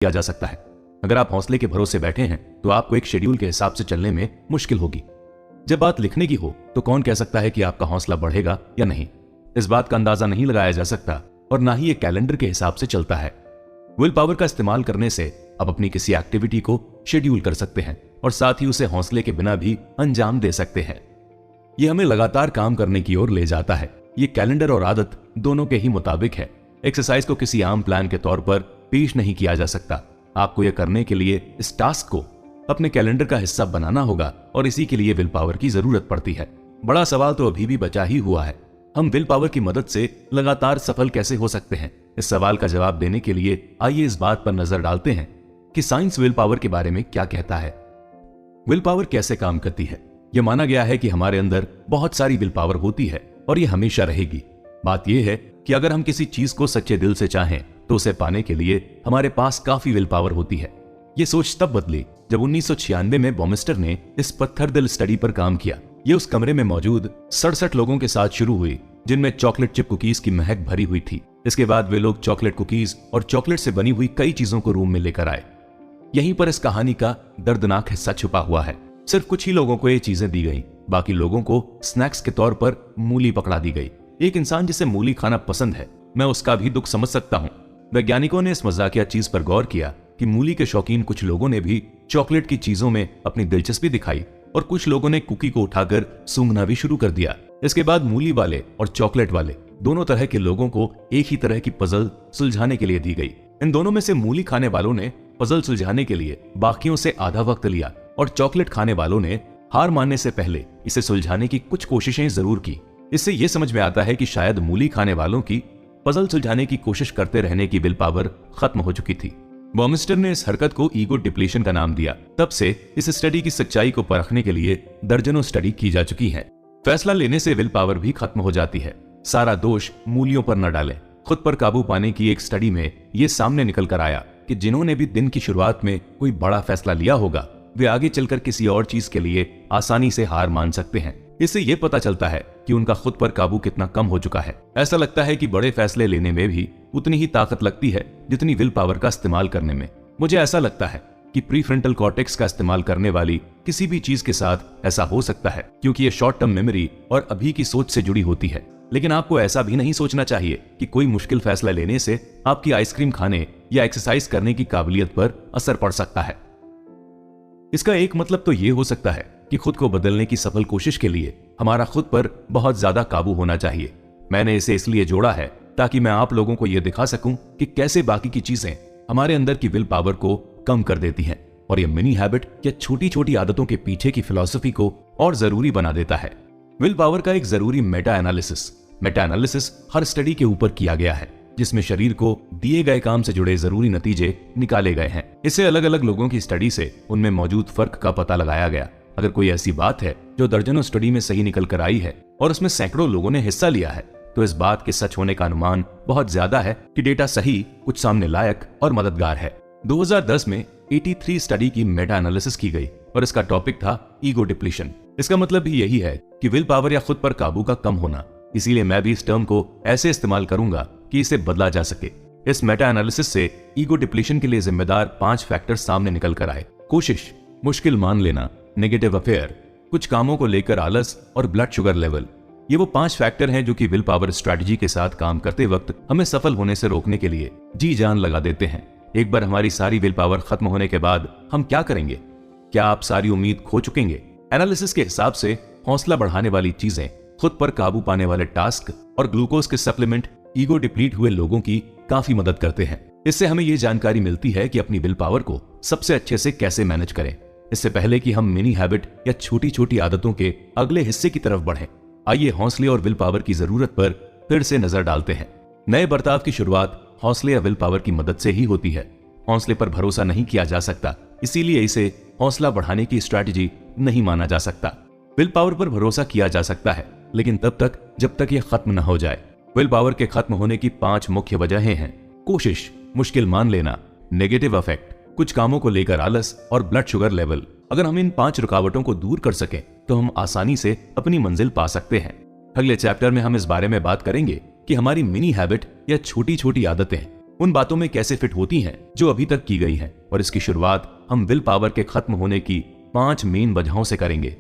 किया जा सकता है। अगर आप हौसले के भरोसे बैठे हैं तो आपको एक शेड्यूल के हिसाब से चलने में मुश्किल होगी। जब बात लिखने की हो तो कौन कह सकता है कि आपका हौसला बढ़ेगा या नहीं? इस बात का अंदाजा नहीं लगाया जा सकता और ना ही ये कैलेंडर के हिसाब से चलता है। विल पावर का इस्तेमाल करने से आप अपनी किसी एक्टिविटी को शेड्यूल कर सकते हैं और साथ ही उसे हौसले के बिना भी अंजाम दे सकते हैं। ये हमें लगातार काम करने की ओर ले जाता है। ये कैलेंडर और आदत दोनों के ही मुताबिक है। एक्सरसाइज को किसी आम प्लान के तौर पर पेश नहीं किया जा सकता। आपको यह करने के लिए इस टास्क को अपने कैलेंडर का हिस्सा बनाना होगा और इसी के लिए विल पावर की जरूरत पड़ती है। बड़ा सवाल तो अभी भी बचा ही हुआ है, हम विल पावर की मदद से लगातार सफल कैसे हो सकते हैं? इस सवाल का जवाब देने के लिए आइए इस बात पर नजर डालते हैं कि साइंस विल पावर के बारे में क्या कहता है। विल पावर कैसे काम करती है? यह माना गया है कि हमारे अंदर बहुत सारी विल पावर होती है और यह हमेशा रहेगी। बात यह है कि अगर हम किसी चीज को सच्चे दिल से चाहें तो उसे पाने के लिए हमारे पास काफी विल पावर होती है। यह सोच तब बदली जब 1996 में बॉमिस्टर ने इस पत्थर दिल स्टडी पर काम किया। ये उस कमरे में मौजूद 67 लोगों के साथ शुरू हुई जिनमें चॉकलेट चिप कुकीज की महक भरी हुई थी। इसके बाद वे लोग चॉकलेट कुकीज और चॉकलेट से बनी हुई कई चीजों को रूम में लेकर आए। यहीं पर इस कहानी का दर्दनाक हिस्सा छुपा हुआ है। सिर्फ कुछ ही लोगों को ये चीजें दी गई, बाकी लोगों को स्नैक्स के तौर पर मूली पकड़ा दी गई। एक इंसान जिसे मूली खाना पसंद है, मैं उसका भी दुख समझ सकता हूँ। वैज्ञानिकों ने इस मजाकिया चीज पर गौर किया कि मूली के शौकीन कुछ लोगों ने भी चॉकलेट की चीजों में अपनी दिलचस्पी दिखाई और कुछ लोगों ने कुकी को उठाकर सूंघना भी शुरू कर दिया। इसके बाद मूली वाले और चॉकलेट वाले दोनों तरह के लोगों को एक ही तरह की पजल सुलझाने के लिए दी गई। इन दोनों में से मूली खाने वालों ने पजल सुलझाने के लिए बाकियों से आधा वक्त लिया और चॉकलेट खाने वालों ने हार मानने से पहले इसे सुलझाने की कुछ कोशिशें जरूर की। इससे यह समझ में आता है कि शायद मूली खाने वालों की पजल सुलझाने की कोशिश करते रहने की विल पावर खत्म हो चुकी थी। बॉमिस्टर ने इस हरकत को ईगो डिप्लीशन का नाम दिया। तब से इस स्टडी की सच्चाई को परखने के लिए दर्जनों स्टडी की जा चुकी हैं। फैसला लेने से विल पावर भी खत्म हो जाती है। सारा दोष मूलियों पर न डालें। खुद पर काबू पाने की एक स्टडी में यह सामने निकल कर आया कि जिन्होंने भी दिन की शुरुआत में कोई बड़ा फैसला लिया होगा वे आगे चलकर किसी और चीज के लिए आसानी से हार मान सकते हैं। इससे यह पता चलता है कि उनका खुद पर काबू कितना कम हो चुका है। ऐसा लगता है कि बड़े फैसले लेने में भी उतनी ही ताकत लगती है जितनी विल पावर का इस्तेमाल करने में। मुझे ऐसा लगता है कि प्रीफ्रंटल कॉर्टेक्स का इस्तेमाल करने वाली किसी भी चीज के साथ ऐसा हो सकता है, क्योंकि ये शॉर्ट टर्म मेमोरी और अभी की सोच से जुड़ी होती है। लेकिन आपको ऐसा भी नहीं सोचना चाहिए कि कोई मुश्किल फैसला लेने से आपकी आइसक्रीम खाने या एक्सरसाइज करने की काबिलियत पर असर पड़ सकता है। इसका एक मतलब तो ये हो सकता है कि खुद को बदलने की सफल कोशिश के लिए हमारा खुद पर बहुत ज्यादा काबू होना चाहिए। मैंने इसे इसलिए जोड़ा है ताकि मैं आप लोगों को यह दिखा सकूं कि कैसे बाकी की चीजें हमारे अंदर की विल पावर को कम कर देती हैं और यह मिनी हैबिट या छोटी छोटी आदतों के पीछे की फिलॉसफी को और जरूरी बना देता है। विल पावर का एक जरूरी मेटा एनालिसिस हर स्टडी के ऊपर किया गया है, जिसमें शरीर को दिए गए काम से जुड़े जरूरी नतीजे निकाले गए हैं। इससे अलग अलग लोगों की स्टडी से उनमें मौजूद फर्क का पता लगाया गया। अगर कोई ऐसी बात है जो दर्जनों स्टडी में सही निकल कर आई है और उसमें सैकड़ों लोगों ने हिस्सा लिया है, तो इस बात के सच होने का अनुमान बहुत ज्यादा है कि डेटा सही, कुछ सामने लायक और मददगार है। 2010 में 83 स्टडी की मेटा एनालिसिस की गई और इसका टॉपिक था ईगो डिप्लीशन। इसका मतलब भी यही है कि विल पावर या खुद पर काबू का कम होना। इसीलिए मैं भी इस टर्म को ऐसे इस्तेमाल करूंगा कि इसे बदला जा सके। इस मेटा एनालिसिस से ईगो डिप्लीशन के लिए जिम्मेदार 5 फैक्टर्स सामने निकल कर आए। कोशिश, मुश्किल मान लेना, नेगेटिव अफेयर, कुछ कामों को लेकर आलस और ब्लड शुगर लेवल। ये वो 5 फैक्टर हैं जो कि विल पावर स्ट्रेटजी के साथ काम करते वक्त हमें सफल होने से रोकने के लिए जी जान लगा देते हैं। एक बार हमारी सारी विल पावर खत्म होने के बाद हम क्या करेंगे? क्या आप सारी उम्मीद खो चुकेंगे? एनालिसिस के हिसाब से हौसला बढ़ाने वाली चीजें, खुद पर काबू पाने वाले टास्क और ग्लूकोज के सप्लीमेंट ईगो डिप्लीट हुए लोगों की काफी मदद करते हैं। इससे हमें यह जानकारी मिलती है कि अपनी विल पावर को सबसे अच्छे से कैसे मैनेज करें। इससे पहले कि हम मिनी हैबिट या छोटी छोटी आदतों के अगले हिस्से की तरफ बढ़ें, आइए हौसले और विल पावर की जरूरत पर फिर से नजर डालते हैं। नए बर्ताव की शुरुआत हौसले या विल पावर की मदद से ही होती है। हौसले पर भरोसा नहीं किया जा सकता, इसीलिए इसे हौसला बढ़ाने की स्ट्रैटेजी नहीं माना जा सकता। विल पावर पर भरोसा किया जा सकता है, लेकिन तब तक जब तक यह खत्म न हो जाए। विल पावर के खत्म होने की 5 मुख्य वजहें हैं। कोशिश, मुश्किल मान लेना, नेगेटिव अफेक्ट, कुछ कामों को लेकर आलस और ब्लड शुगर लेवल। अगर हम इन 5 रुकावटों को दूर कर सकें तो हम आसानी से अपनी मंजिल पा सकते हैं। अगले चैप्टर में हम इस बारे में बात करेंगे कि हमारी मिनी हैबिट या छोटी छोटी आदतें उन बातों में कैसे फिट होती हैं जो अभी तक की गई हैं, और इसकी शुरुआत हम विल पावर के खत्म होने की 5 मेन वजहों से करेंगे।